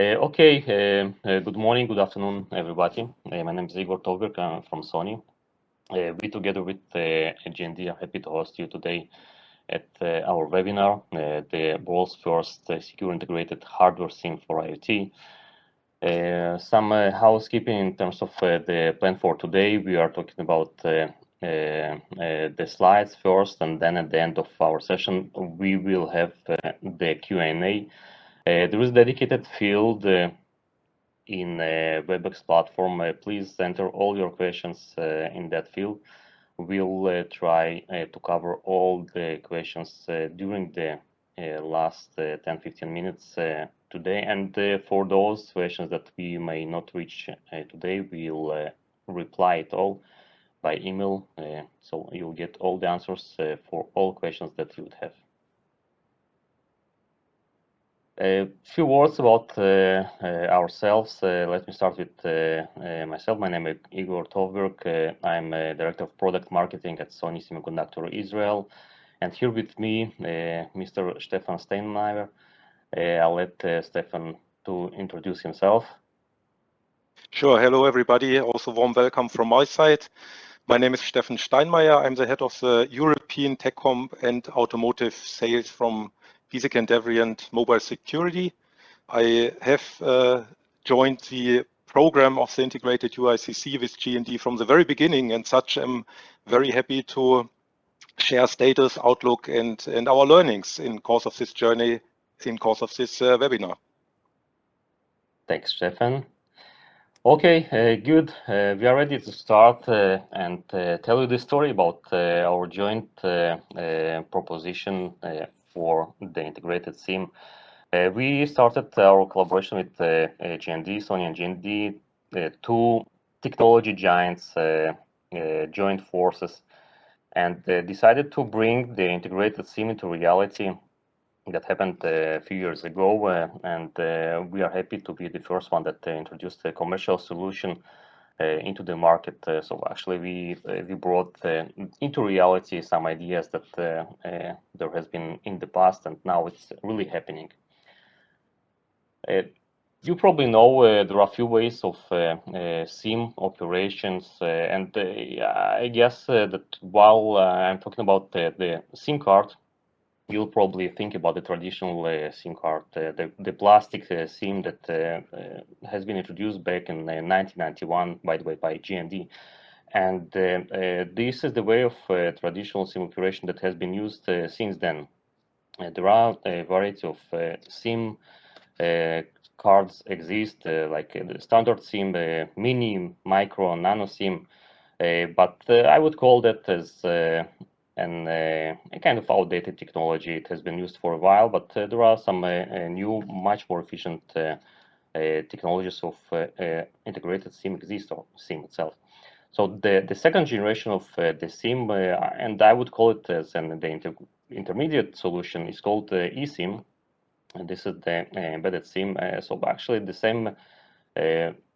Good morning, good afternoon, everybody. My name is Igor Tovberg. I'm from Sony. We, together with GND, are happy to host you today at our webinar, the world's first secure integrated hardware SIM for IoT. Some housekeeping in terms of the plan for today. We are talking about the slides first, and then at the end of our session, we will have the Q&A. There is a dedicated field in WebEx platform. Please enter all your questions in that field. We'll try to cover all the questions during the last 10-15 minutes today. And for those questions that we may not reach today, we'll reply it all by email. So you'll get all the answers for all questions that you would have. A few words about ourselves. Let me start with myself. My name is Igor Tovberg. I'm Director of Product Marketing at Sony Semiconductor Israel. And here with me, Mr. Steffen Steinmeier. I'll let Steffen to introduce himself. Sure. Hello, everybody. Also warm welcome from my side. My name is Steffen Steinmeier. I'm the head of the European TechComp and Automotive sales from Giesecke+Devrient Mobile Security. I have joined the program of the integrated UICC with GND from the very beginning, and such I'm very happy to share status, outlook, and our learnings in course of this journey, in course of this webinar. Thanks, Steffen. Okay, good. We are ready to start and tell you the story about our joint proposition for the integrated SIM. We started our collaboration with GND, Sony and GND, two technology giants, joined forces, and decided to bring the integrated SIM into reality. That happened a few years ago, and we are happy to be the first one that introduced a commercial solution into the market. So actually, we brought into reality some ideas that there has been in the past, and now it's really happening. You probably know there are a few ways of SIM operations, and I guess that while I'm talking about the SIM card, you'll probably think about the traditional SIM card, the plastic SIM that has been introduced back in 1991, by the way, by GND. And this is the way of traditional SIM operation that has been used since then. There are a variety of SIM cards exist, like the standard SIM, mini, micro, nano SIM, but I would call that as a kind of outdated technology. It has been used for a while, but there are some new, much more efficient technologies of integrated SIM exist, or SIM itself. So the second generation of the SIM, and I would call it as the intermediate solution, is called eSIM. And this is the embedded SIM. So actually the same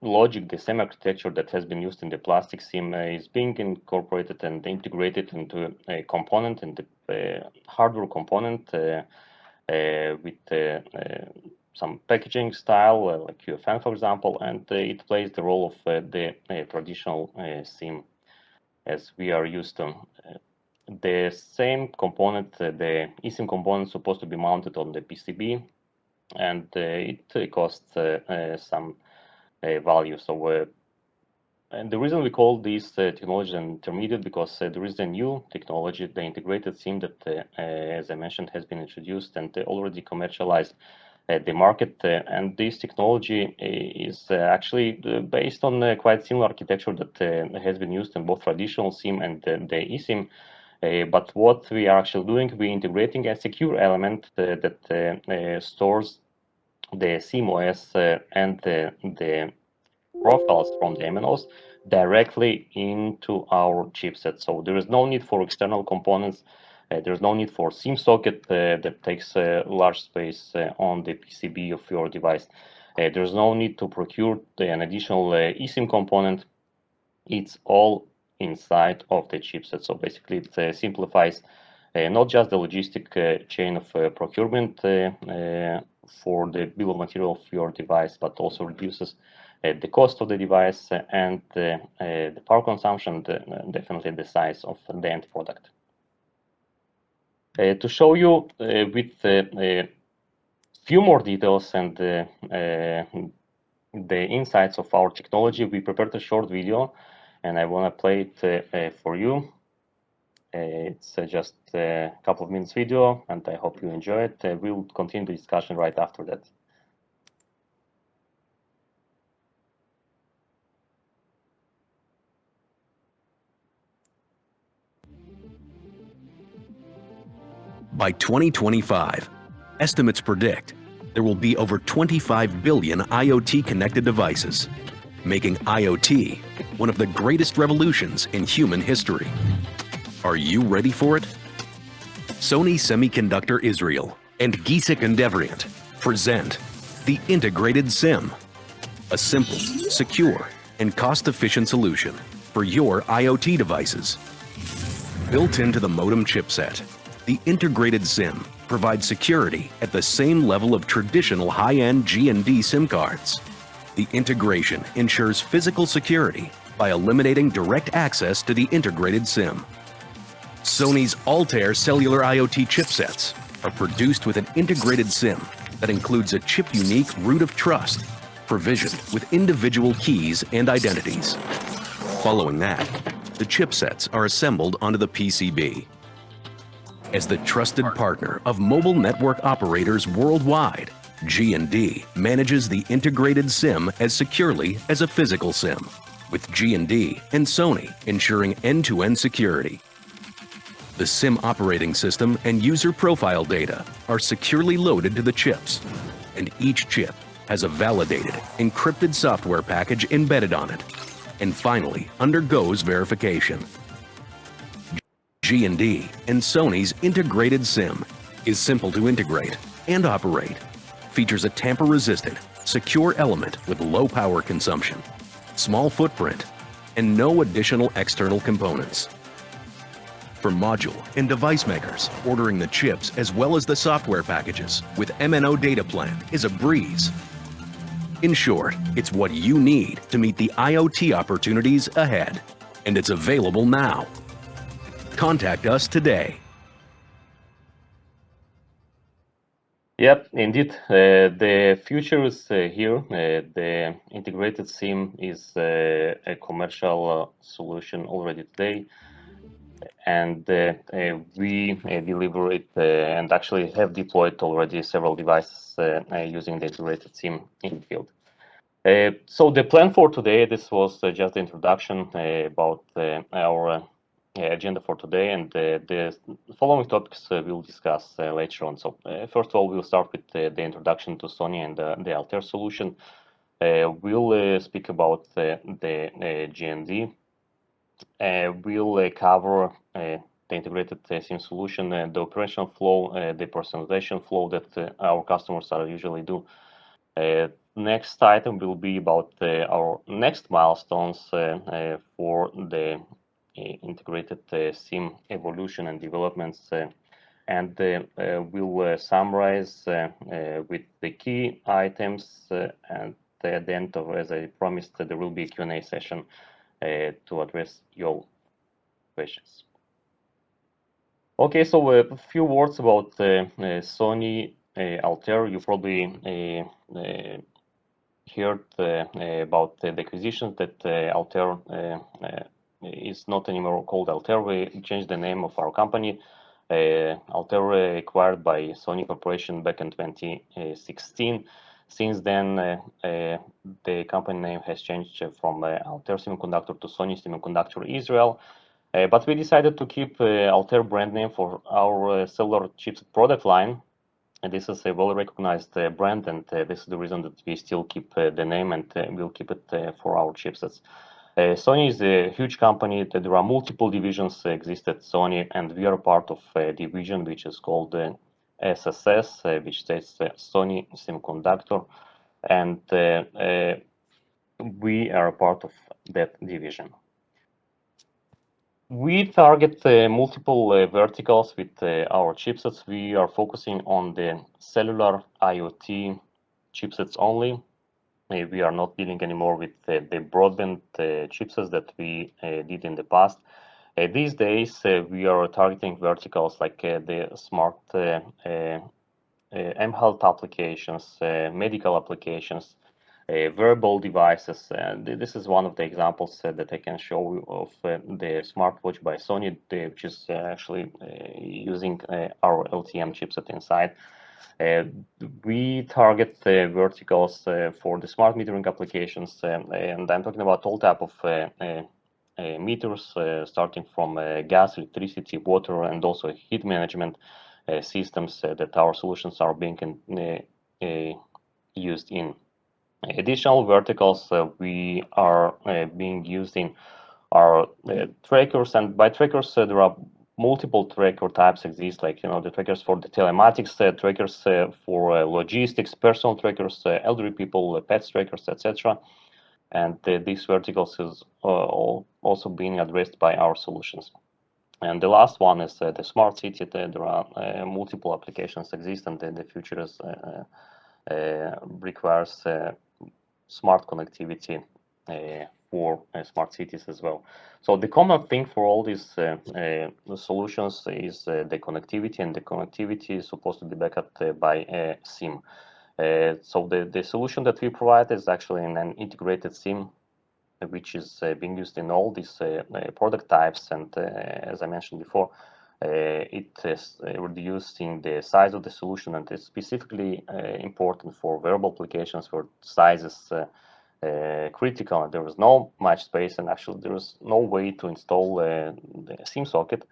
logic, the same architecture that has been used in the plastic SIM is being incorporated and integrated into a component, in the hardware component with some packaging style, like UFN, for example, and it plays the role of the traditional SIM as we are used to. The same component, the eSIM component, is supposed to be mounted on the PCB, and it costs some value. So, and the reason we call this technology an intermediate, because there is a new technology, the integrated SIM, that, as I mentioned, has been introduced and already commercialized at the market. And this technology is actually based on quite similar architecture that has been used in both traditional SIM and the eSIM. But what we are actually doing, we're integrating a secure element that stores the SIM OS and the profiles from the MNOs directly into our chipset. So there is no need for external components. There's no need for SIM socket that takes large space on the PCB of your device. There's no need to procure an additional eSIM component. It's all inside of the chipset. So basically it simplifies not just the logistic chain of procurement for the bill of material of your device, but also reduces the cost of the device and the power consumption, definitely the size of the end product. To show you with a few more details and the insights of our technology, we prepared a short video, and I want to play it for you. It's just a couple of minutes video, and I hope you enjoy it. We'll continue the discussion right after that. By 2025, estimates predict there will be over 25 billion IoT-connected devices, making IoT one of the greatest revolutions in human history. Are you ready for it? Sony Semiconductor Israel and Giesecke+Devrient present the integrated SIM, a simple, secure, and cost-efficient solution for your IoT devices. Built into the modem chipset, the integrated SIM provides security at the same level of traditional high-end G&D SIM cards. The integration ensures physical security by eliminating direct access to the integrated SIM. Sony's Altair cellular IoT chipsets are produced with an integrated SIM that includes a chip-unique root of trust, provisioned with individual keys and identities. Following that, the chipsets are assembled onto the PCB. As the trusted partner of mobile network operators worldwide, G&D manages the integrated SIM as securely as a physical SIM, with G&D and Sony ensuring end-to-end security. The SIM operating system and user profile data are securely loaded to the chips, and each chip has a validated, encrypted software package embedded on it, and finally undergoes verification. G&D and Sony's integrated SIM is simple to integrate and operate, features a tamper-resistant, secure element with low power consumption, small footprint, and no additional external components. For module and device makers, ordering the chips as well as the software packages with MNO data plan is a breeze. In short, it's what you need to meet the IoT opportunities ahead, and it's available now. Contact us today. Yep, indeed. The future is here. The integrated SIM is a commercial solution already today, and we deliver it and actually have deployed already several devices using the integrated SIM in the field. So the plan for today, this was just the introduction about our agenda for today, and the following topics we'll discuss later on. So first of all, we'll start with the introduction to Sony and the Altair solution. We'll speak about the G&D. We'll cover the integrated SIM solution, the operational flow, the personalization flow that our customers are usually do. Next item will be about our next milestones for the integrated SIM evolution and developments, and we'll summarize with the key items, and at the end of, as I promised, there will be a Q&A session to address your questions. Okay, so a few words about Sony Altair. You probably heard about the acquisition that Altair is not anymore called Altair. We changed the name of our company. Altair acquired by Sony Corporation back in 2016. Since then, the company name has changed from Altair Semiconductor to Sony Semiconductor Israel. But we decided to keep Altair brand name for our cellular chipset product line. And this is a well-recognized brand, and this is the reason that we still keep the name, and we'll keep it for our chipsets. Sony is a huge company. There are multiple divisions exist at Sony, and we are part of a division which is called SSS, which states Sony Semiconductor, and we are a part of that division. We target multiple verticals with our chipsets. We are focusing on the cellular IoT chipsets only. We are not dealing anymore with the broadband chipsets that we did in the past. These days, we are targeting verticals like the smart mHealth applications, medical applications, wearable devices. This is one of the examples that I can show of the smartwatch by Sony, which is actually using our LTM chipset inside. We target verticals for the smart metering applications, and I'm talking about all type of meters, starting from gas, electricity, water, and also heat management systems that our solutions are being used in. Additional verticals we are being used in are trackers, and by trackers there are multiple tracker types exist, like the trackers for the telematics, trackers for logistics, personal trackers, elderly people, pets trackers, etc. And these verticals is also being addressed by our solutions. And the last one is the smart city. There are multiple applications exist, and the future is, requires smart connectivity for smart cities as well. So the common thing for all these solutions is the connectivity, and the connectivity is supposed to be backed up by a SIM. So the solution that we provide is actually an integrated SIM, which is being used in all these product types, and as I mentioned before, it is reducing the size of the solution, and it's specifically important for wearable applications where size is critical, and there is no much space, and actually there is no way to install the SIM socket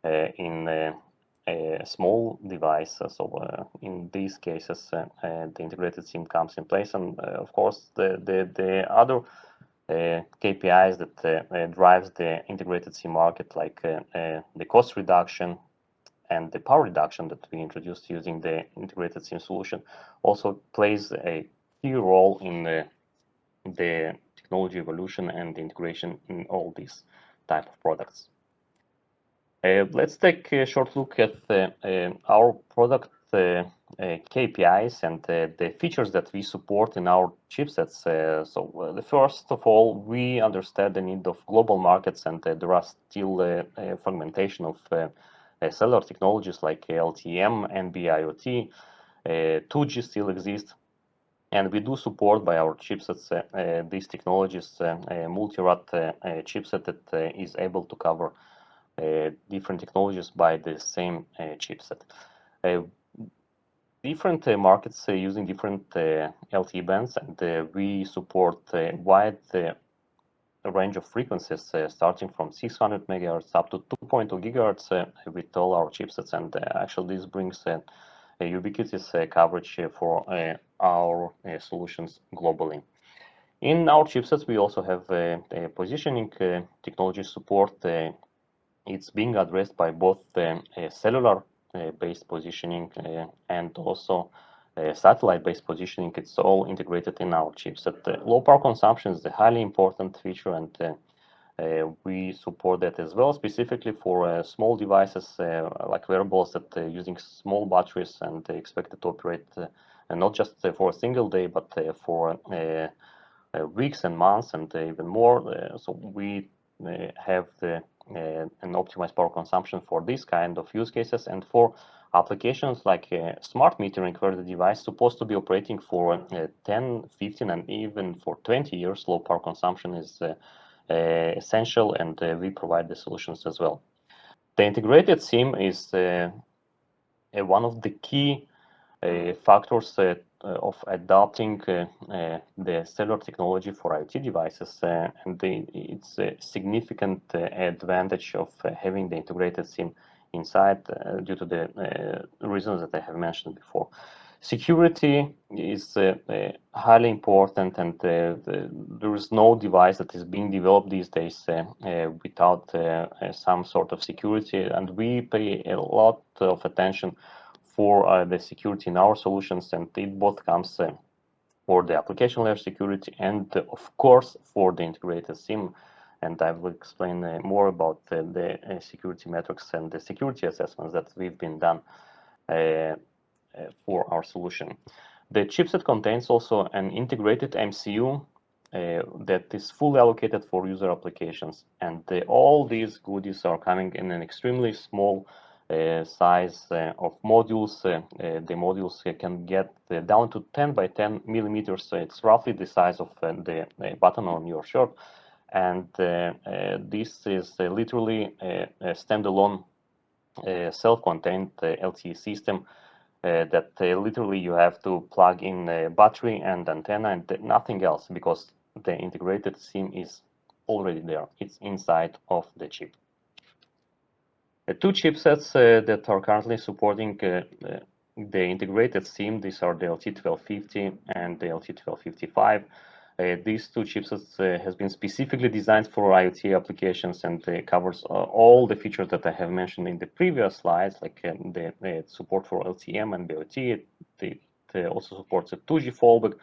in a small device. So in these cases, the integrated SIM comes in place, and of course the other KPIs that drives the integrated SIM market, like the cost reduction and the power reduction that we introduced using the integrated SIM solution, also plays a key role in the technology evolution and the integration in all these type of products. Let's take a short look at our product KPIs and the features that we support in our chipsets. So the first of all, we understand the need of global markets, and there are still fragmentation of cellular technologies like LTM, NB-IoT, 2G still exist, and we do support by our chipsets these technologies, multi-rad chipset that is able to cover different technologies by the same chipset. Different markets using different LTE bands, and we support a wide range of frequencies starting from 600 megahertz up to 2.2 gigahertz with all our chipsets, and actually this brings a ubiquitous coverage for our solutions globally. In our chipsets, we also have a positioning technology support. It's being addressed by both cellular based positioning and also satellite-based positioning. It's all integrated in our chipset. Low power consumption is a highly important feature, and we support that as well, specifically for small devices like wearables that using small batteries and expected to operate not just for a single day, but for weeks and months and even more. So we have an optimized power consumption for this kind of use cases, and for applications like smart metering, where the device is supposed to be operating for 10, 15, and even for 20 years, low power consumption is essential, and we provide the solutions as well. The integrated SIM is one of the key factors of adopting the cellular technology for IoT devices, and it's a significant advantage of having the integrated SIM inside due to the reasons that I have mentioned before. Security is highly important, and there is no device that is being developed these days without some sort of security, and we pay a lot of attention for the security in our solutions, and it both comes for the application layer security and of course for the integrated SIM and I will explain more about the security metrics and the security assessments that we've been done for our solution. The chipset contains also an integrated MCU that is fully allocated for user applications, and all these goodies are coming in an extremely small size of modules. The modules can get down to 10 by 10 millimeters, so it's roughly the size of the button on your shirt, and this is literally a standalone self-contained LTE system that literally you have to plug in a battery and antenna and nothing else, because the integrated SIM is already there. It's inside of the chip. Two chipsets that are currently supporting the integrated SIM, these are the LT1250 and the LT1255. These two chipsets has been specifically designed for IoT applications, and covers all the features that I have mentioned in the previous slides, like the support for LTM and BOT. It also supports a 2G fallback.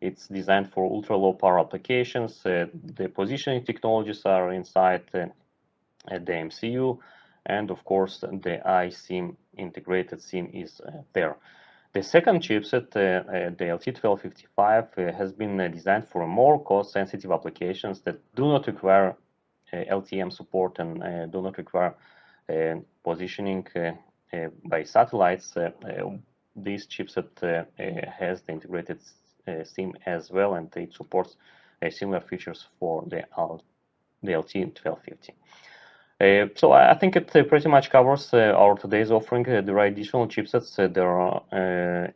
It's designed for ultra-low power applications. The positioning technologies are inside the MCU, and of course the iSIM integrated SIM is there. The second chipset, the LT1255, has been designed for more cost-sensitive applications that do not require LTM support and do not require positioning by satellites. This chipset has the integrated SIM as well, and it supports similar features for the LT1250. So I think it pretty much covers our today's offering. There are additional chipsets that are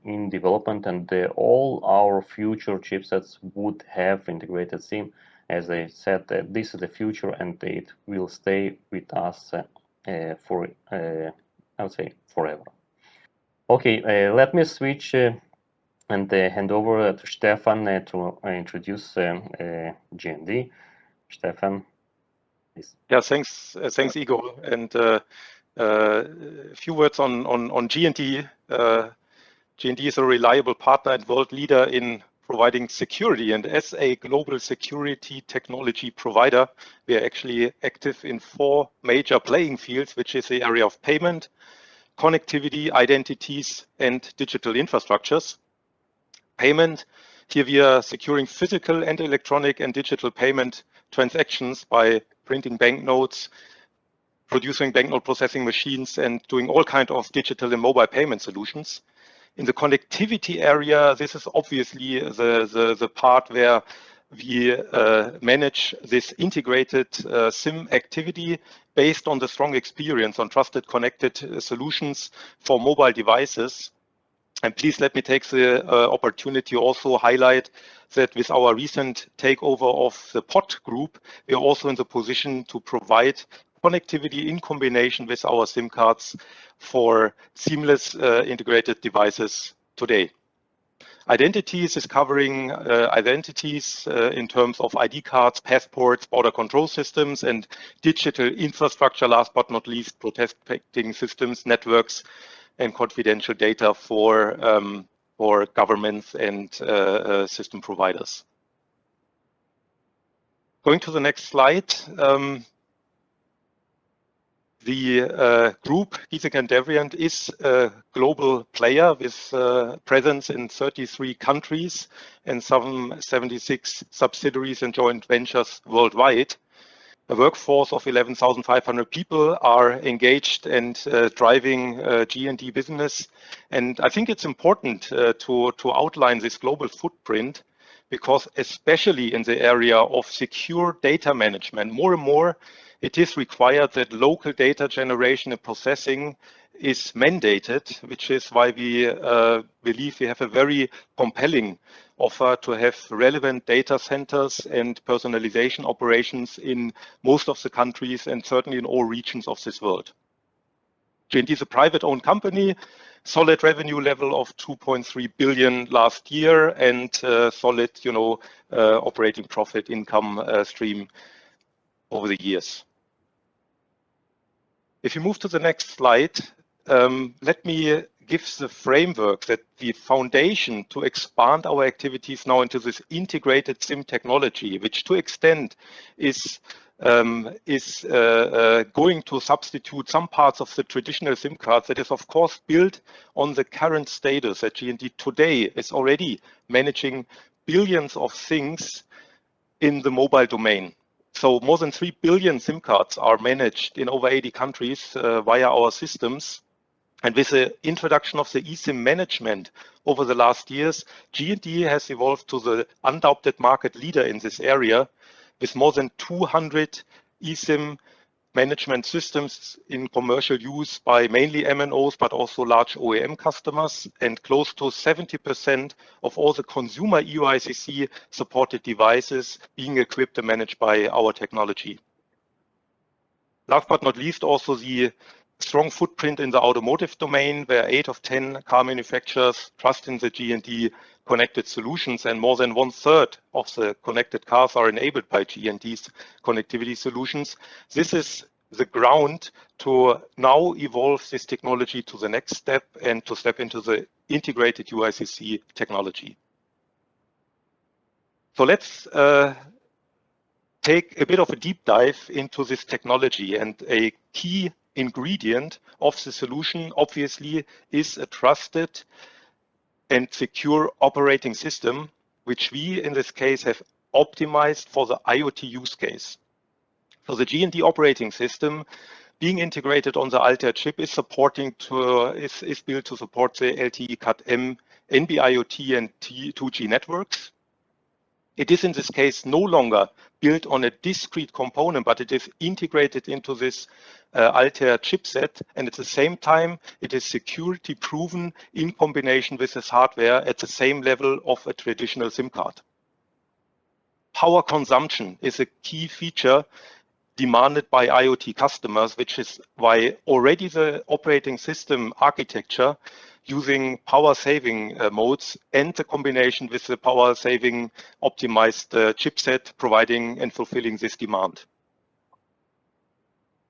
in development, and all our future chipsets would have integrated SIM. As I said, this is the future, and it will stay with us for, I would say, forever. Okay, let me switch and hand over to Stefan to introduce G&D. Stefan. Yeah, thanks, Igor. And a few words on G&D. G&D is a reliable partner and world leader in providing security. And as a global security technology provider, we are actually active in 4 major playing fields, which is the area of payment, connectivity, identities, and digital infrastructures. Payment, here we are securing physical and electronic and digital payment transactions by printing banknotes, producing banknote processing machines, and doing all kinds of digital and mobile payment solutions. In the connectivity area, this is obviously the part where we manage this integrated SIM activity based on the strong experience on trusted connected solutions for mobile devices. And please let me take the opportunity to also highlight that with our recent takeover of the POT group, we are also in the position to provide connectivity in combination with our SIM cards for seamless integrated devices today. Identities is covering identities in terms of ID cards, passports, border control systems, and digital infrastructure, last but not least, protecting systems, networks, and confidential data for governments and system providers. Going to the next slide. The group, Giesecke+Devrient, is a global player with presence in 33 countries and some 76 subsidiaries and joint ventures worldwide. A workforce of 11,500 people are engaged and driving G&D business. And I think it's important to outline this global footprint, because especially in the area of secure data management, more and more it is required that local data generation and processing is mandated, which is why we believe we have a very compelling offer to have relevant data centers and personalization operations in most of the countries and certainly in all regions of this world. G&D is a private-owned company, solid revenue level of 2.3 billion last year, and solid, operating profit income stream over the years. If you move to the next slide, let me give the framework, that the foundation to expand our activities now into this integrated SIM technology, which to extent is is going to substitute some parts of the traditional SIM cards that is, of course, built on the current status that G&D today is already managing billions of things in the mobile domain. So more than 3 billion SIM cards are managed in over 80 countries via our systems. And with the introduction of the eSIM management over the last years, G&D has evolved to the undoubted market leader in this area, with more than 200 eSIM management systems in commercial use by mainly MNOs, but also large OEM customers, and close to 70% of all the consumer EUICC supported devices being equipped and managed by our technology. Last but not least, also the strong footprint in the automotive domain, where 8 of 10 car manufacturers trust in the G&D connected solutions, and more than 1/3 of the connected cars are enabled by G&D's connectivity solutions. This is the ground to now evolve this technology to the next step and to step into the integrated UICC technology. So let's take a bit of a deep dive into this technology, and a key ingredient of the solution obviously is a trusted and secure operating system, which we in this case have optimized for the IoT use case. So the G&D operating system being integrated on the Altair chip is built to support the LTE Cat-M, NB-IoT and 2G networks. It is in this case no longer built on a discrete component, but it is integrated into this Altair chipset, and at the same time it is security proven in combination with this hardware at the same level of a traditional SIM card. Power consumption is a key feature demanded by IoT customers, which is why already the operating system architecture using power saving modes and the combination with the power saving optimized chipset providing and fulfilling this demand.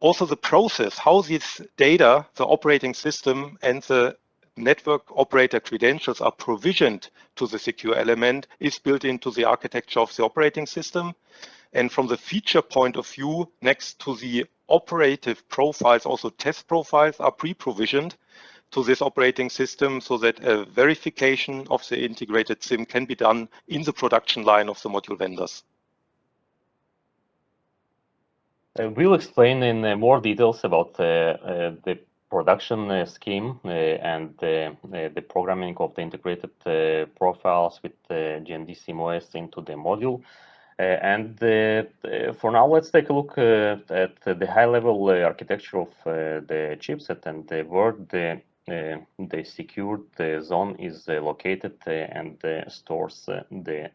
Also the process, how this data, the operating system and the network operator credentials are provisioned to the secure element, is built into the architecture of the operating system. And from the feature point of view, next to the operative profiles, also test profiles are pre-provisioned to this operating system so that a verification of the integrated SIM can be done in the production line of the module vendors. We'll explain in more details about the production scheme and the programming of the integrated profiles with G&D SIM-OS into the module. For now, let's take a look at the high-level architecture of the chipset and where the secured zone is located and stores the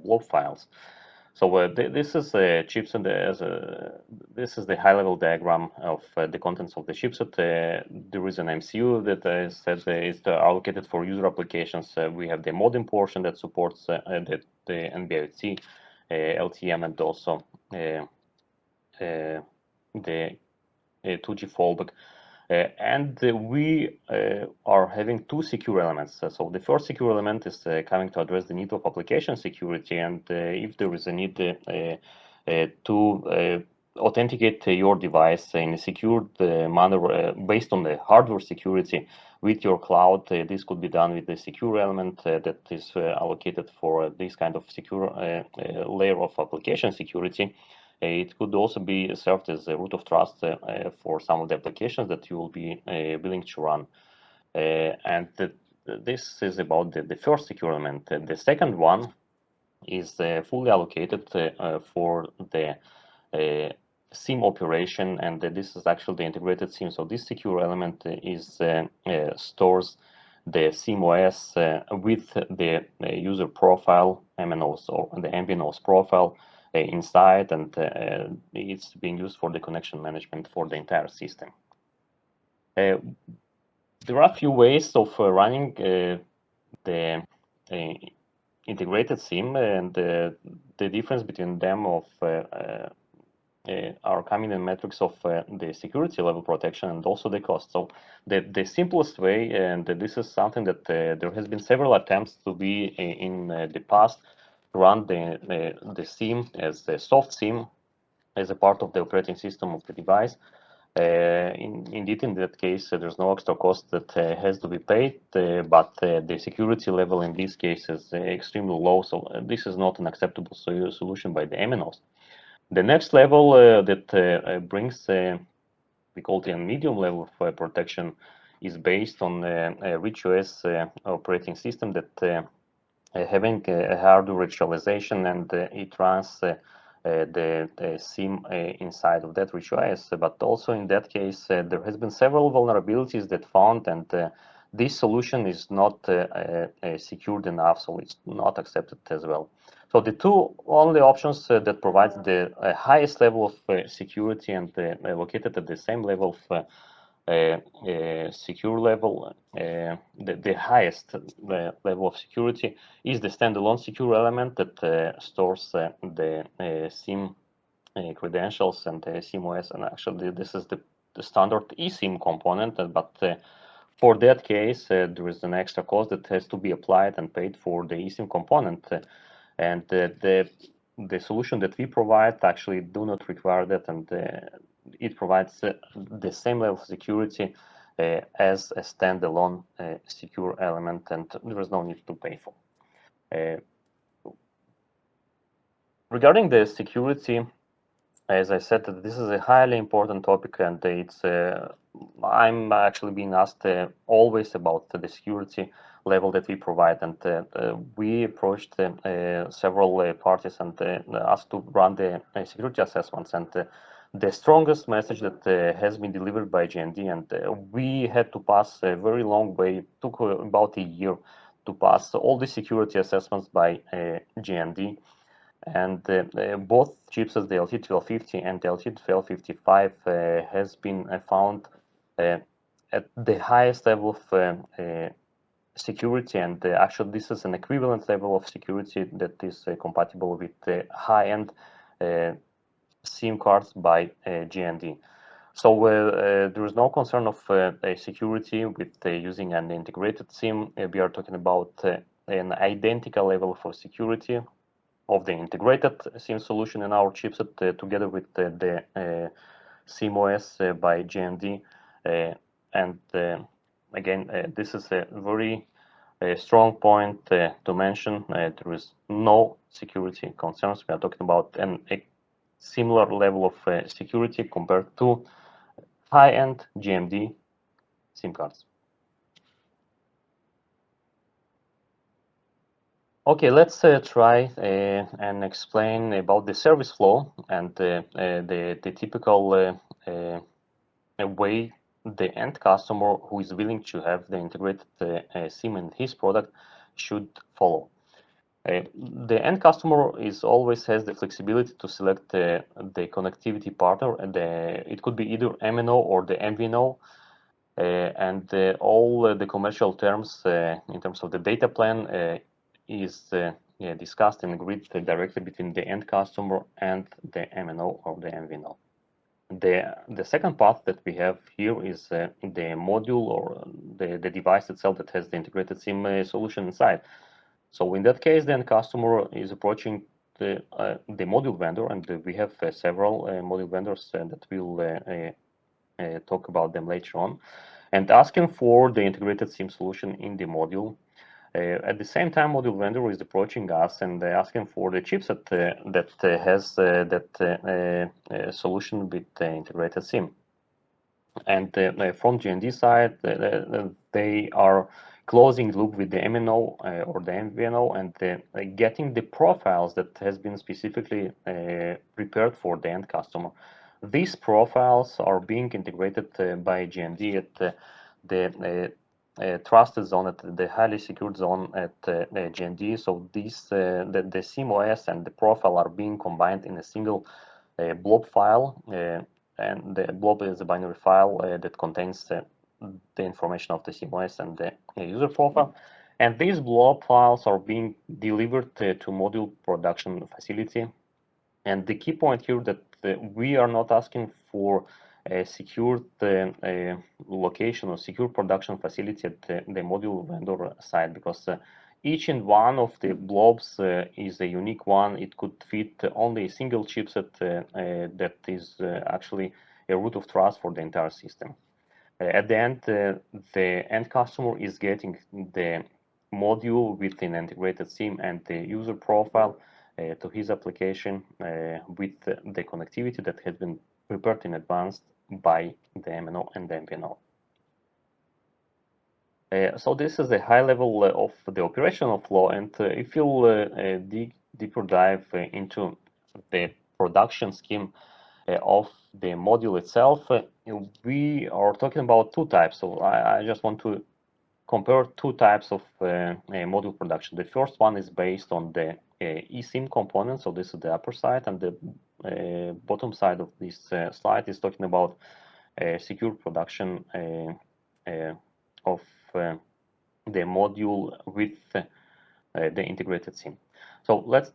blob files. So this is a chipset. This is the high-level diagram of the contents of the chipset. There is an MCU that is allocated for user applications. We have the modem portion that supports the NB-IoT, LTM, and also the 2G fallback. And we are having two secure elements. So the first secure element is coming to address the need of application security, and if there is a need to authenticate your device in a secured manner based on the hardware security with your cloud, this could be done with the secure element that is allocated for this kind of secure layer of application security. It could also be served as a root of trust for some of the applications that you will be willing to run. This is about the first secure element. The second one is fully allocated for the SIM operation, and this is actually the integrated SIM. So this secure element is stores the SIM-OS with the user profile, MNOs, or the MVNOs profile inside, and it's being used for the connection management for the entire system. There are a few ways of running the integrated SIM, and the difference between them are coming in metrics of the security level protection and also the cost. So the simplest way, and this is something that there has been several attempts to be in the past, run the SIM as the soft SIM as a part of the operating system of the device. Indeed, in that case, there's no extra cost that has to be paid, but the security level in this case is extremely low, so this is not an acceptable solution by the MNOs. The next level that brings, we call it a medium level of protection, is based on a rich OS operating system that having a hardware virtualization, and it runs the SIM inside of that rich OS. But also in that case, there has been several vulnerabilities that found, and this solution is not secured enough, so it's not accepted as well. So the two only options that provide the highest level of security and located at the same level of secure level, the highest level of security is the standalone secure element that stores the SIM credentials and the SIM-OS, and actually this is the standard eSIM component, but for that case there is an extra cost that has to be applied and paid for the eSIM component, and the solution that we provide actually do not require that, and it provides the same level of security as a standalone secure element, and there is no need to pay for. Regarding the security, as I said, this is a highly important topic, and it's I'm actually being asked always about the security level that we provide, and we approached several parties and asked to run the security assessments, and the strongest message that has been delivered by GND, and we had to pass a very long way, took about a year to pass all the security assessments by GND. And both chipsets, the LT1250 and the LT1255, has been found at the highest level of security, and actually this is an equivalent level of security that is compatible with high-end SIM cards by GND. So there is no concern of security with using an integrated SIM. We are talking about an identical level for security of the integrated SIM solution in our chipset together with the SIM-OS by GND. And again, this is a very strong point to mention. There is no security concerns. We are talking about a similar level of security compared to high-end GND SIM cards. Okay, let's try and explain about the service flow and the typical way the end customer who is willing to have the integrated SIM in his product should follow. The end customer always has the flexibility to select the connectivity partner, and it could be either MNO or the MVNO, and all the commercial terms in terms of the data plan is discussed and agreed directly between the end customer and the MNO or the MVNO. The second part that we have here is the module or the device itself that has the integrated SIM solution inside. So in that case, the end customer is approaching the module vendor, and we have several module vendors that we'll talk about them later on, and asking for the integrated SIM solution in the module. At the same time, module vendor is approaching us and asking for the chipset that has that solution with the integrated SIM. And from GND side, they are closing the loop with the MNO or the MVNO and getting the profiles that has been specifically prepared for the end customer. These profiles are being integrated by GND at the trusted zone, at the highly secured zone at GND. So these the SIM-OS and the profile are being combined in a single blob file, and the blob is a binary file that contains the information of the SIM-OS and the user profile. And these blob files are being delivered to module production facility. And the key point here that we are not asking for a secured location or secure production facility at the module vendor side, because each and one of the blobs is a unique one. It could fit only a single chipset that is actually a root of trust for the entire system. At the end customer is getting the module with an integrated SIM and the user profile to his application with the connectivity that has been prepared in advance by the MNO and the MVNO. So this is a high level of the operational flow, and if you'll deeper dive into the production scheme of the module itself, we are talking about two types. So I just want to compare two types of module production. The first one is based on the eSIM component. So this is the upper side, and the bottom side of this slide is talking about secure production of the module with the integrated SIM. So let's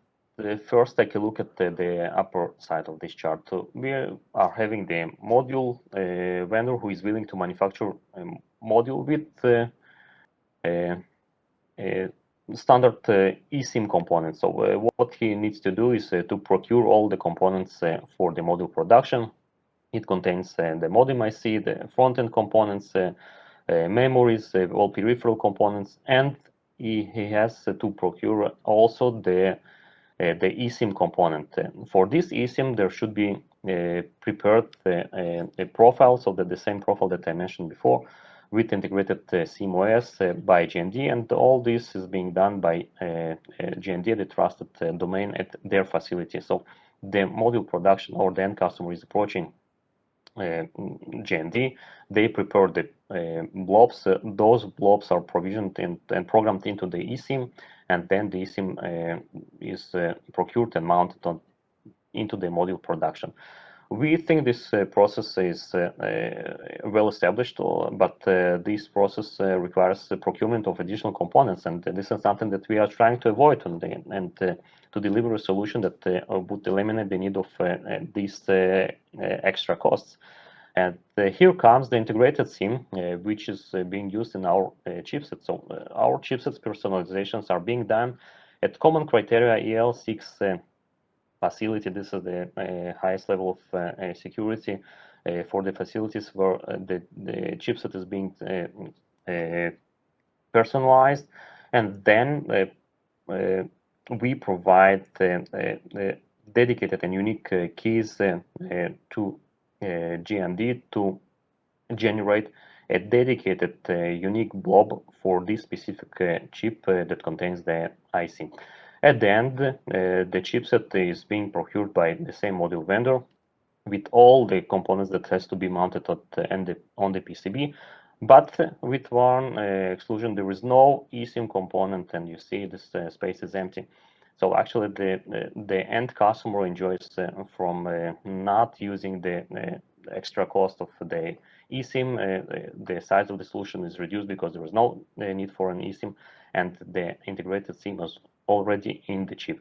first take a look at the upper side of this chart. So we are having the module vendor who is willing to manufacture a module with standard eSIM components. So what he needs to do is to procure all the components for the module production. It contains the modem IC, the front-end components, memories, all peripheral components, and he has to procure also the eSIM component. For this eSIM, there should be prepared a profile, so that the same profile that I mentioned before, with integrated SIM-OS by GND, and all this is being done by GND, the trusted domain at their facility. So the module production or the end customer is approaching GND. They prepare the blobs. Those blobs are provisioned and programmed into the eSIM, and then the eSIM is procured and mounted into the module production. We think this process is well established, but this process requires the procurement of additional components, and this is something that we are trying to avoid, and to deliver a solution that would eliminate the need of these extra costs. And here comes the integrated SIM, which is being used in our chipset. So our chipsets personalizations are being done at common criteria EL6 facility. This is the highest level of security for the facilities where the chipset is being personalized, and then we provide dedicated and unique keys to GND to generate a dedicated unique blob for this specific chip that contains the IC. At the end, the chipset is being procured by the same module vendor with all the components that has to be mounted on the PCB, but with one exclusion. There is no eSIM component, and you see this space is empty. So actually the end customer enjoys from not using the extra cost of the eSIM. The size of the solution is reduced because there is no need for an eSIM, and the integrated SIM is already in the chip.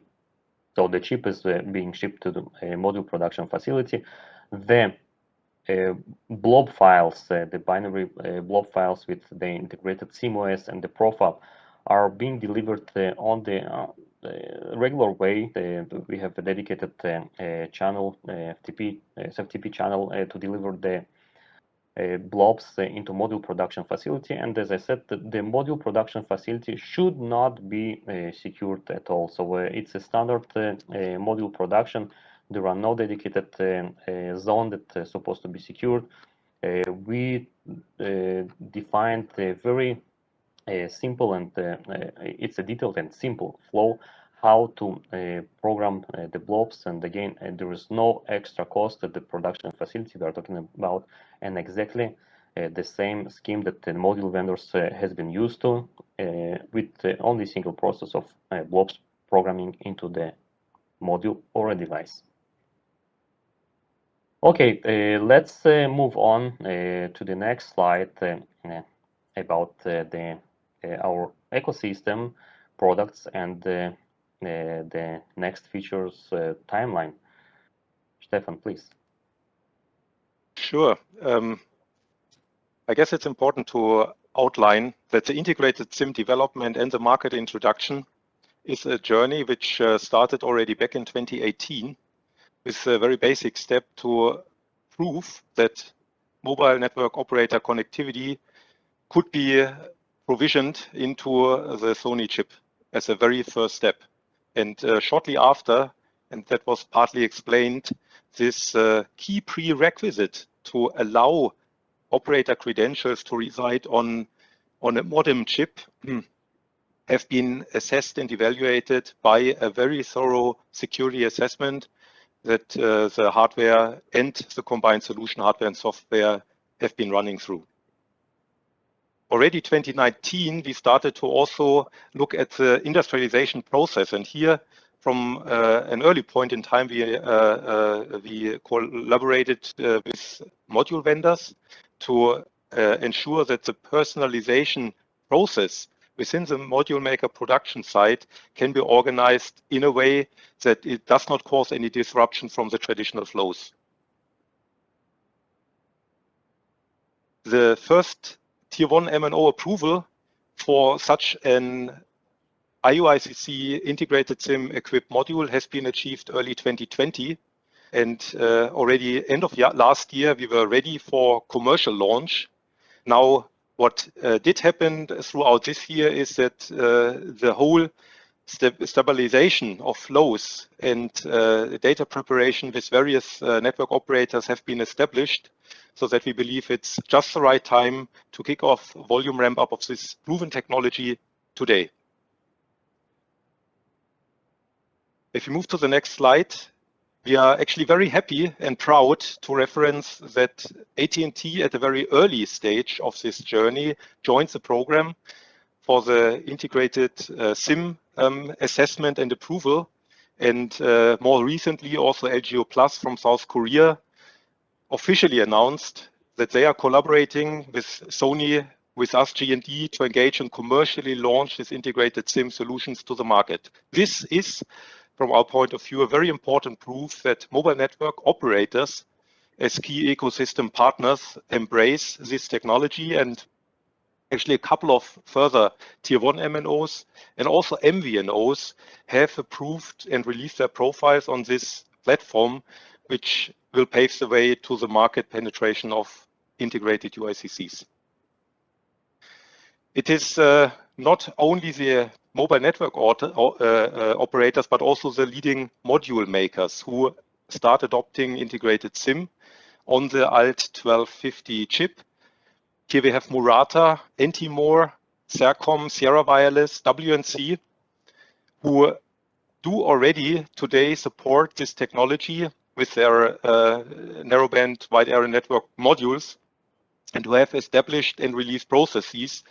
So the chip is being shipped to the module production facility. The blob files, the binary blob files with the integrated SIM-OS and the profile are being delivered on the regular way. We have a dedicated channel, SFTP channel to deliver the blobs into module production facility. And as I said, the module production facility should not be secured at all. So it's a standard module production. There are no dedicated zone that is supposed to be secured. We defined a very simple and it's a detailed and simple flow how to program the blobs, and again there is no extra cost at the production facility we are talking about, and exactly the same scheme that the module vendors has been used to with only single process of blobs programming into the module or a device. Okay, let's move on to the next slide about our ecosystem products and the next features timeline. Stefan, please. Sure. I guess it's important to outline that the integrated SIM development and the market introduction is a journey which started already back in 2018 with a very basic step to prove that mobile network operator connectivity could be provisioned into the Sony chip as a very first step. And shortly after, and that was partly explained, this key prerequisite to allow operator credentials to reside on a modem chip have been assessed and evaluated by a very thorough security assessment that the hardware and the combined solution hardware and software have been running through. Already 2019, we started to also look at the industrialization process, and here from an early point in time, we collaborated with module vendors to ensure that the personalization process within the module maker production site can be organized in a way that it does not cause any disruption from the traditional flows. The first Tier 1 MNO approval for such an IUICC integrated SIM equipped module has been achieved early 2020. And already end of last year, we were ready for commercial launch. Now, what did happen throughout this year is that the whole stabilization of flows and data preparation with various network operators have been established, so that we believe it's just the right time to kick off volume ramp up of this proven technology today. If you move to the next slide, we are actually very happy and proud to reference that AT&T at a very early stage of this journey joined the program for the integrated SIM assessment and approval. And more recently, also LGO Plus from South Korea officially announced that they are collaborating with Sony, with us G&D, to engage and commercially launch this integrated SIM solutions to the market. This is, from our point of view, a very important proof that mobile network operators as key ecosystem partners embrace this technology, and actually a couple of further Tier 1 MNOs and also MVNOs have approved and released their profiles on this platform, which will pave the way to the market penetration of integrated UICCs. It is not only the mobile network operators, but also the leading module makers who start adopting integrated SIM on the ALT1250 chip. Here we have Murata, Antimore, Sercom, Sierra Wireless, WNC, who do already today support this technology with their narrowband wide area network modules, and who have established and released processes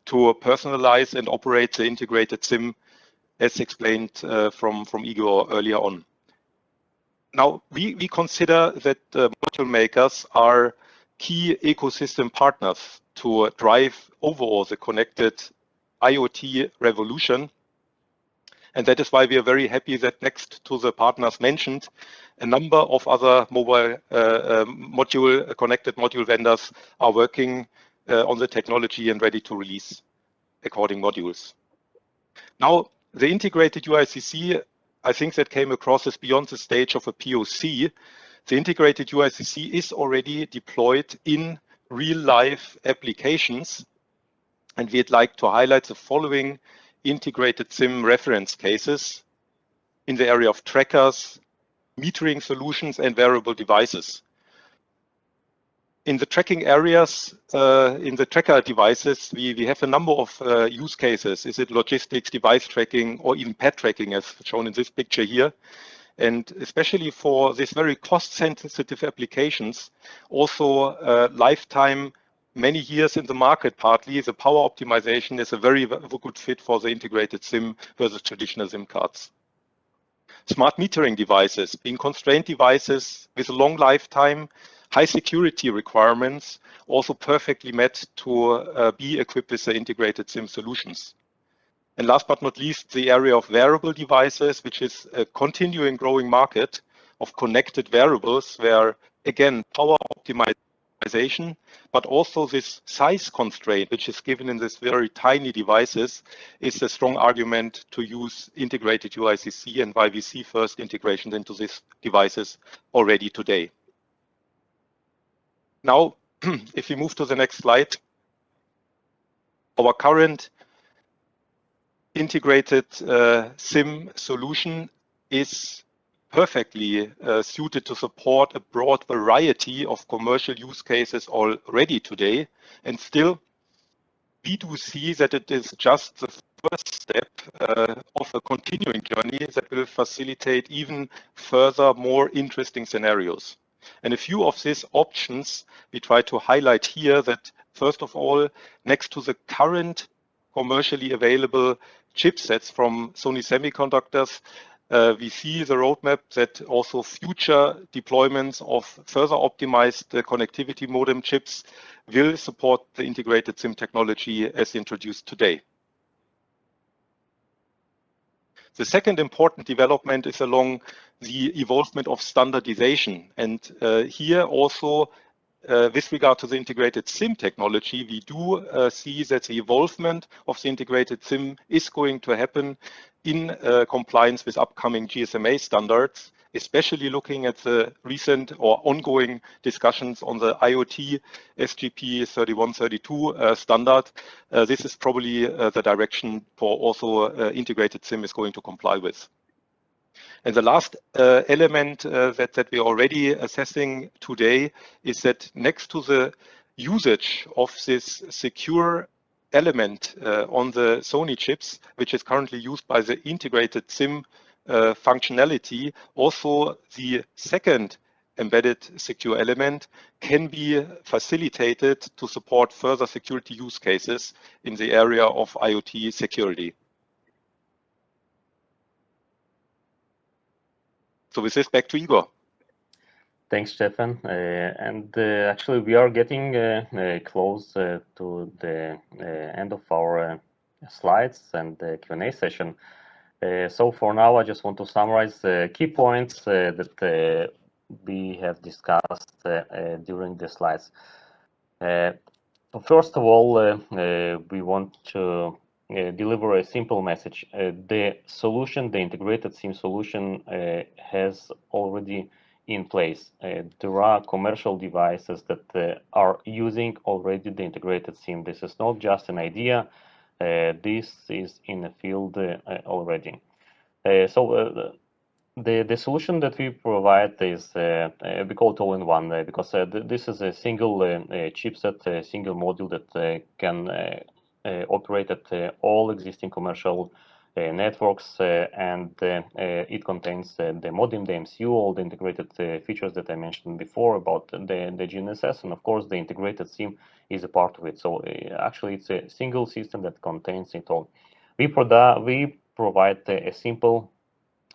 to personalize and operate the integrated SIM, as explained from Igor earlier on. Now, we consider that module makers are key ecosystem partners to drive overall the connected IoT revolution. And that is why we are very happy that next to the partners mentioned, a number of other mobile connected module vendors are working on the technology and ready to release according modules. Now, the integrated UICC, I think that came across as beyond the stage of a POC. The integrated UICC is already deployed in real-life applications, and we'd like to highlight the following integrated SIM reference cases in the area of trackers, metering solutions, and wearable devices. In the tracking areas, in the tracker devices, we have a number of use cases. Is it logistics, device tracking, or even pet tracking, as shown in this picture here? And especially for these very cost-sensitive applications, also lifetime, many years in the market, partly, the power optimization is a very good fit for the integrated SIM versus traditional SIM cards. Smart metering devices, being constrained devices with a long lifetime, high security requirements, also perfectly met to be equipped with the integrated SIM solutions. And last but not least, the area of wearable devices, which is a continuing growing market of connected wearables, where, again, power optimized personalization, but also this size constraint, which is given in this very tiny devices, is a strong argument to use integrated UICC and why we see first integrations into these devices already today. Now, if we move to the next slide, our current integrated SIM solution is perfectly suited to support a broad variety of commercial use cases already today. And still, we do see that it is just the first step of a continuing journey that will facilitate even further, more interesting scenarios. And a few of these options we try to highlight here that, first of all, next to the current commercially available chipsets from Sony Semiconductors, we see the roadmap that also future deployments of further optimized connectivity modem chips will support the integrated SIM technology as introduced today. The second important development is along the evolvement of standardization. And here also, with regard to the integrated SIM technology, we do see that the evolvement of the integrated SIM is going to happen in compliance with upcoming GSMA standards, especially looking at the recent or ongoing discussions on the IoT SGP 3132 standard. This is probably the direction for also integrated SIM is going to comply with. And the last element that we're already assessing today is that next to the usage of this secure element on the Sony chips, which is currently used by the integrated SIM functionality, also the second embedded secure element can be facilitated to support further security use cases in the area of IoT security. So with this, back to Igor. Thanks, Steffen. Actually, we are getting close to the end of our slides and the Q&A session. So for now, I just want to summarize the key points that we have discussed during the slides. First of all, we want to deliver a simple message. The solution, the integrated SIM solution, has already in place. There are commercial devices that are using already the integrated SIM. This is not just an idea. This is in the field already. The solution that we provide is we call it all-in-one because this is a single chipset, a single module that can operate at all existing commercial networks, and it contains the modem, the MCU, all the integrated features that I mentioned before about the GNSS, and of course the integrated SIM is a part of it. So actually it's a single system that contains it all. We provide a simple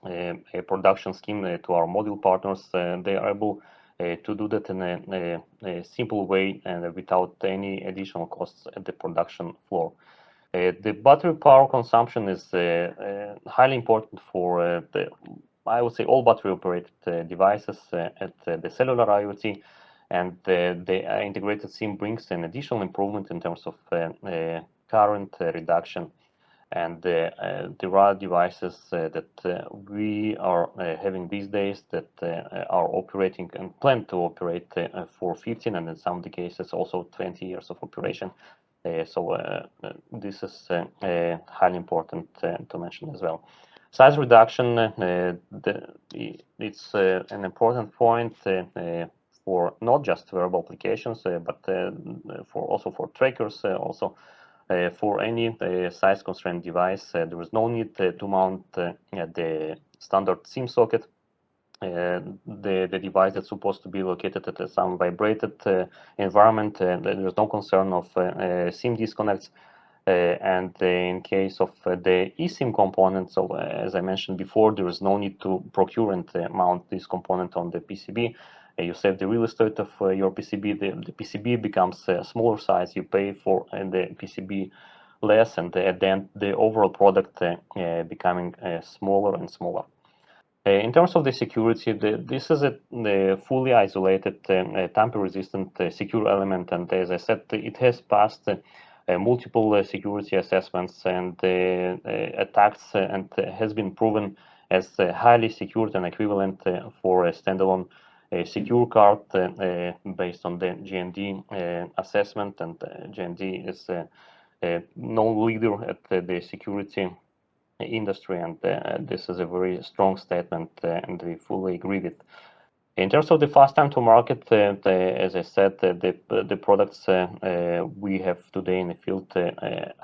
a production scheme to our module partners. They are able to do that in a simple way and without any additional costs at the production floor. The battery power consumption is highly important for I would say all battery operated devices at the cellular IoT, and the integrated SIM brings an additional improvement in terms of current reduction. And there are devices that we are having these days that are operating and plan to operate for 15 and in some of the cases also 20 years of operation. So this is highly important to mention as well. Size reduction, it's an important point for not just wearable applications, but also for trackers, also for any size constrained device. There is no need to mount the standard SIM socket. The device that's supposed to be located at some vibrated environment. There is no concern of SIM disconnects. And in case of the eSIM component, so as I mentioned before, there is no need to procure and mount this component on the PCB. You save the real estate of your PCB. The PCB becomes a smaller size. You pay for the PCB less, and at the end, the overall product becoming smaller and smaller. In terms of the security, this is a fully isolated, tamper-resistant, secure element, and as I said, it has passed multiple security assessments and attacks, and has been proven as highly secured and equivalent for a standalone secure card based on the GND assessment, and GND is a known leader at the security industry, and this is a very strong statement, and we fully agree with. In terms of the fast time to market, as I said, the products we have today in the field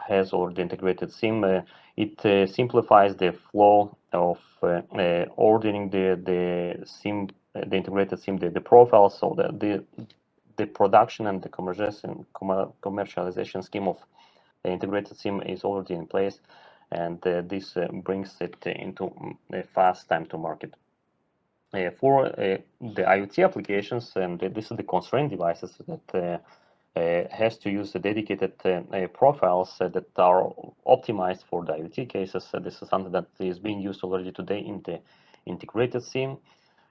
has already integrated SIM. It simplifies the flow of ordering the SIM, the integrated SIM, the profiles, so the production and the commercialization scheme of the integrated SIM is already in place, and this brings it into a fast time to market. For the IoT applications, and this is the constrained devices that has to use the dedicated profiles that are optimized for the IoT cases. This is something that is being used already today in the integrated SIM.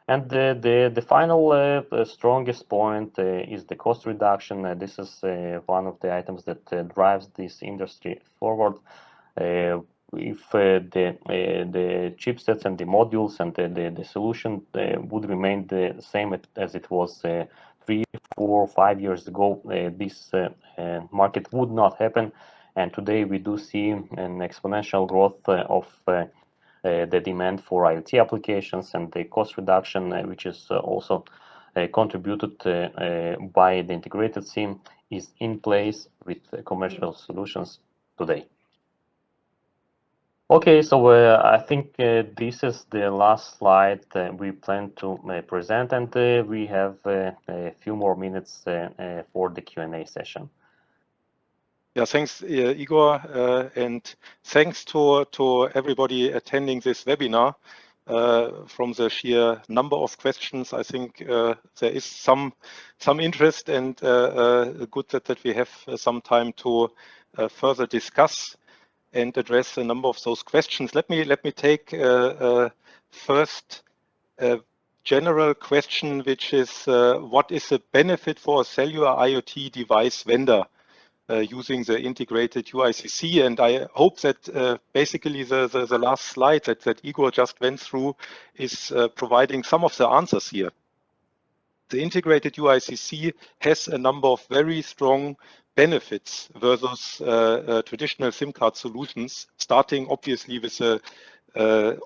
And the final strongest point is the cost reduction. This is one of the items that drives this industry forward. If the chipsets and the modules and the solution would remain the same as it was 3, 4, 5 years ago, this market would not happen. And today we do see an exponential growth of the demand for IoT applications, and the cost reduction, which is also contributed by the integrated SIM, is in place with commercial solutions today. Okay, so I think this is the last slide we plan to present, and we have a few more minutes for the Q&A session. Yeah, thanks, Igor, and thanks to everybody attending this webinar. From the sheer number of questions, I think there is some interest, and good that we have some time to further discuss and address a number of those questions. Let me take first a general question, which is what is the benefit for a cellular IoT device vendor using the integrated UICC? And I hope that basically the last slide that Igor just went through is providing some of the answers here. The integrated UICC has a number of very strong benefits versus traditional SIM card solutions, starting obviously with a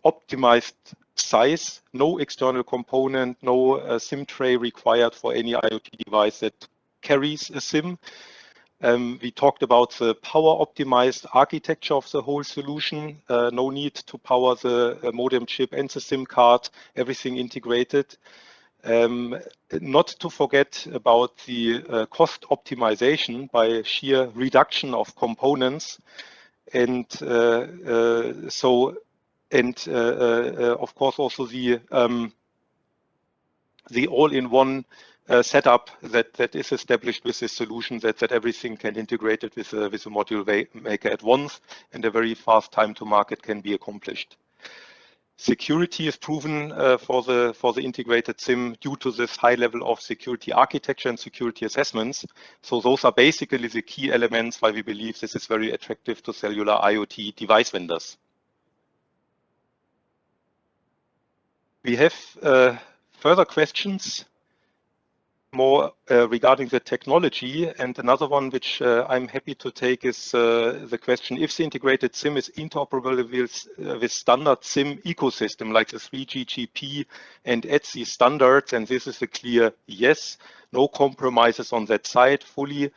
optimized size, no external component, no SIM tray required for any IoT device that carries a SIM. We talked about the power optimized architecture of the whole solution. No need to power the modem chip and the SIM card, everything integrated. Not to forget about the cost optimization by sheer reduction of components, and of course also the all-in-one setup that is established with this solution, that everything can integrate it with a module maker at once, and a very fast time to market can be accomplished. Security is proven for the integrated SIM due to this high level of security architecture and security assessments. So those are basically the key elements why we believe this is very attractive to cellular IoT device vendors. We have further questions more regarding the technology, and another one which I'm happy to take is the question: if the integrated SIM is interoperable with standard SIM ecosystem like the 3GPP and ETSI standards, and this is a clear yes, no compromises on that side, fully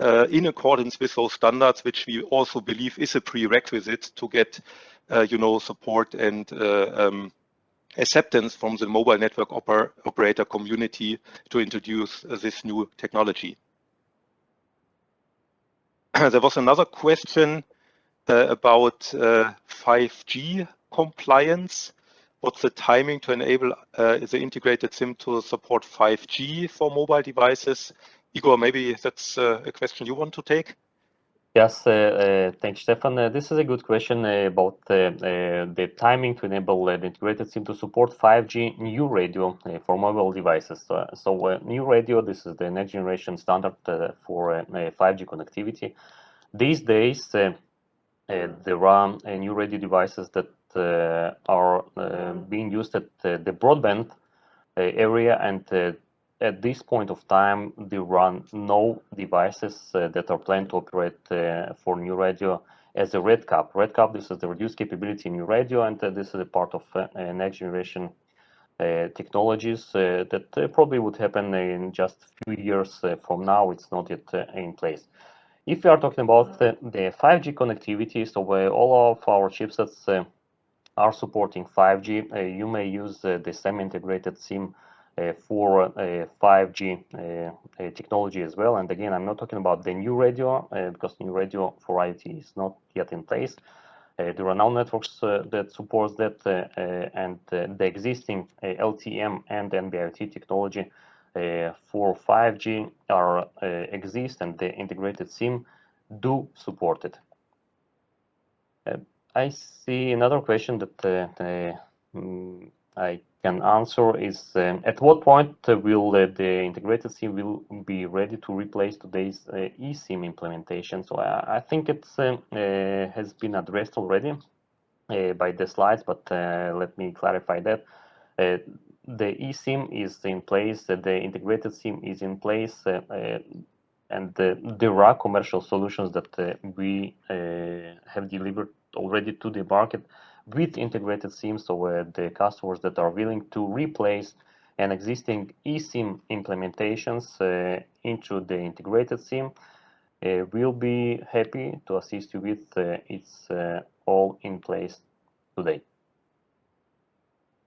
in accordance with those standards, which we also believe is a prerequisite to get support and acceptance from the mobile network operator community to introduce this new technology. There was another question about 5G compliance. What's the timing to enable the integrated SIM to support 5G for mobile devices? Igor, maybe that's a question you want to take? Yes, thanks, Stefan. This is a good question about the timing to enable the integrated SIM to support 5G new radio for mobile devices. New radio, this is the next generation standard for 5G connectivity. These days, there are new radio devices that are being used at the broadband area, and at this point of time, there are no devices that are planned to operate for new radio as a RedCap. RedCap, this is the reduced capability new radio, and this is a part of next generation technologies that probably would happen in just a few years from now. It's not yet in place. If we are talking about the 5G connectivity, so all of our chipsets are supporting 5G. You may use the semi-integrated SIM for 5G technology as well. And again, I'm not talking about the new radio because new radio for IoT is not yet in place. There are now networks that support that, and the existing LTM and NB-IoT technology for 5G are exist, and the integrated SIM do support it. I see another question that I can answer is at what point will the integrated SIM will be ready to replace today's eSIM implementation? So I think it's has been addressed already by the slides, but let me clarify that. The eSIM is in place, the integrated SIM is in place, and there are commercial solutions that we have delivered already to the market with integrated SIM. So the customers that are willing to replace an existing eSIM implementations into the integrated SIM will be happy to assist you with. It's all in place today.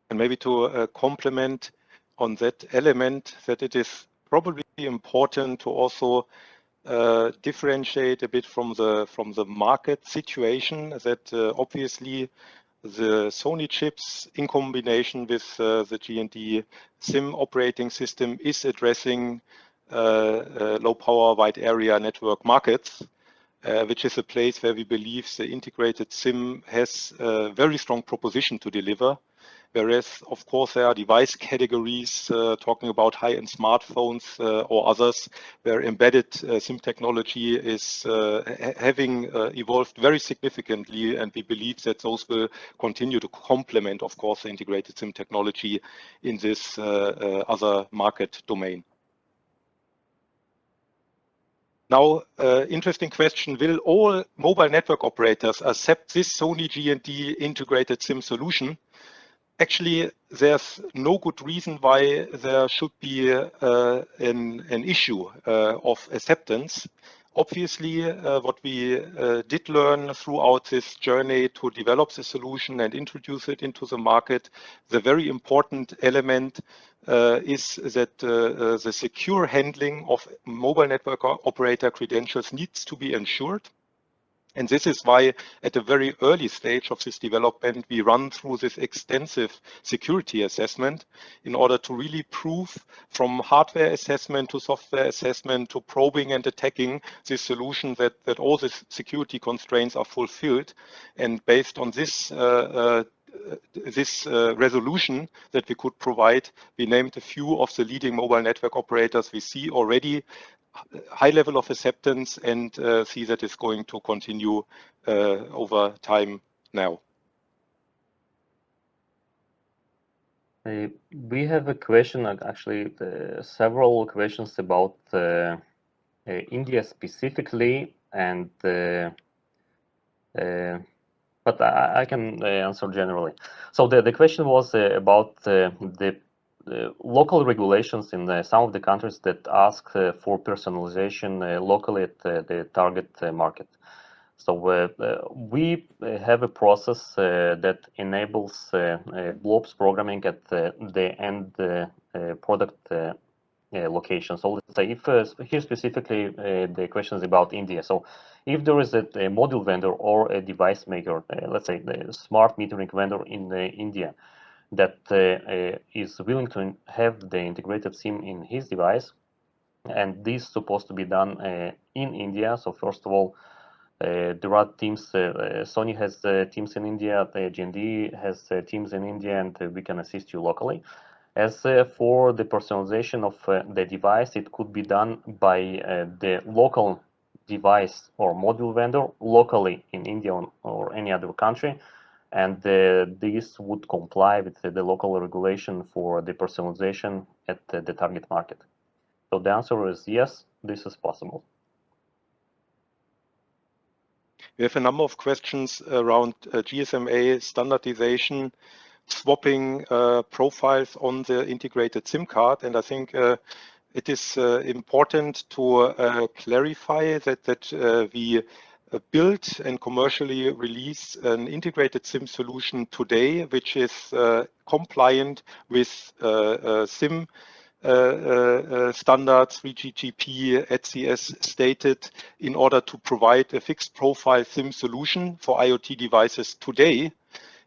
And maybe to complement on that element, that it is probably important to also differentiate a bit from the market situation, that obviously the Sony chips in combination with the G&D SIM operating system is addressing low power wide area network markets, which is a place where we believe the integrated SIM has a very strong proposition to deliver. Whereas, of course, there are device categories talking about high-end smartphones or others where embedded SIM technology is having evolved very significantly, and we believe that those will continue to complement, of course, the integrated SIM technology in this other market domain. Now, interesting question, will all mobile network operators accept this Sony G&D integrated SIM solution? Actually, there's no good reason why there should be an issue of acceptance. Obviously, what we did learn throughout this journey to develop the solution and introduce it into the market, the very important element is that the secure handling of mobile network operator credentials needs to be ensured. And this is why at a very early stage of this development, we run through this extensive security assessment in order to really prove from hardware assessment to software assessment to probing and attacking this solution that all the security constraints are fulfilled. And based on this resolution that we could provide, we named a few of the leading mobile network operators. We see already high level of acceptance and see that it's going to continue over time now. We have a question, actually several questions about India specifically, and but I can answer generally. So the question was about the local regulations in some of the countries that ask for personalization locally at the target market. So we have a process that enables blobs programming at the end product location. So let's say if here specifically the question is about India. So if there is a module vendor or a device maker, let's say the smart metering vendor in India, that is willing to have the integrated SIM in his device, and this is supposed to be done in India. So first of all, There are teams, Sony has teams in India, G&D has teams in India, and we can assist you locally. As for the personalization of the device, it could be done by the local device or module vendor locally in India or any other country, and this would comply with the local regulation for the personalization at the target market. So the answer is yes, this is possible. We have a number of questions around GSMA standardization, swapping profiles on the integrated SIM card, and I think it is important to clarify that we build and commercially release an integrated SIM solution today, which is compliant with SIM standards, 3GPP, HCS stated, in order to provide a fixed profile SIM solution for IoT devices today.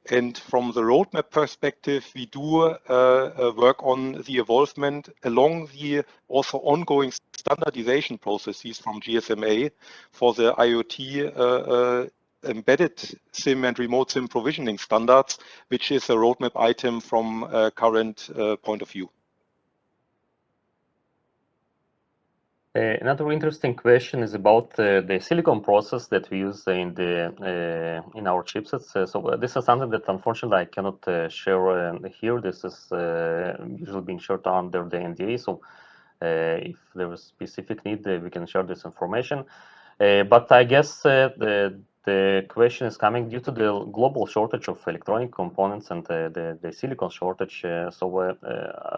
And from the roadmap perspective, we do work on the evolvement along the also ongoing standardization processes from GSMA for the IoT embedded SIM and remote SIM provisioning standards, which is a roadmap item from a current point of view. Another interesting question is about the silicon process that we use in our chipsets. So this is something that unfortunately I cannot share here. This is usually being shared under the NDA. So if there is specific need, we can share this information. But I guess the question is coming due to the global shortage of electronic components and the silicon shortage. So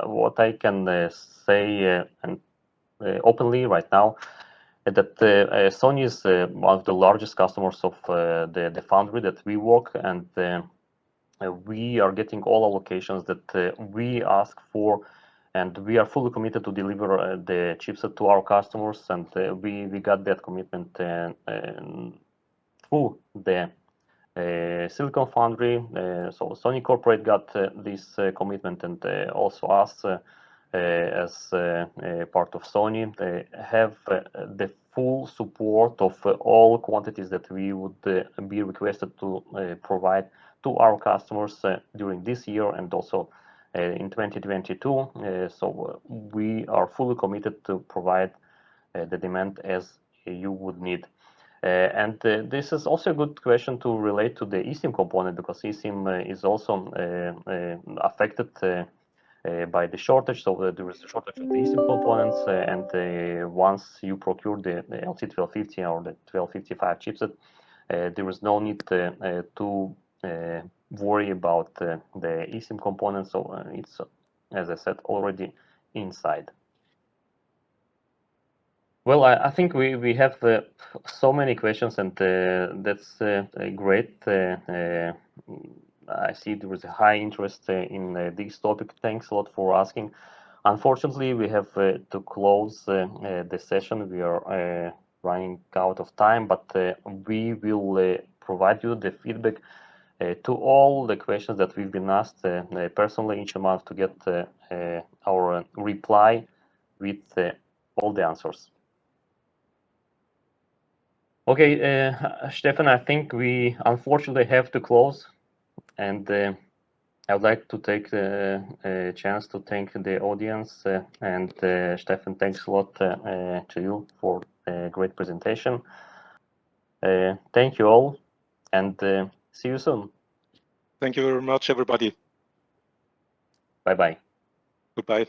what I can say and openly right now that Sony is one of the largest customers of the foundry that we work, and we are getting all allocations that we ask for, and we are fully committed to deliver the chipset to our customers, and we got that commitment through the Silicon Foundry. So Sony Corporate got this commitment, and also us as part of Sony, they have the full support of all quantities that we would be requested to provide to our customers during this year and also in 2022. So we are fully committed to provide the demand as you would need. And this is also a good question to relate to the eSIM component, because eSIM is also affected by the shortage. So there is a shortage of the eSIM components, and once you procure the LC1250 or the 1255 chipset, there is no need to worry about the eSIM components. So it's, as I said, already inside. Well, I think we have so many questions, and that's great. I see there is a high interest in this topic. Thanks a lot for asking. Unfortunately, we have to close the session. We are running out of time, but we will provide you the feedback to all the questions that we've been asked personally each month to get our reply with all the answers. Okay, Steffen, I think we unfortunately have to close, and I would like to take a chance to thank the audience, and Steffen, thanks a lot to you for a great presentation. Thank you all, and see you soon. Thank you very much, everybody. Bye-bye. Goodbye.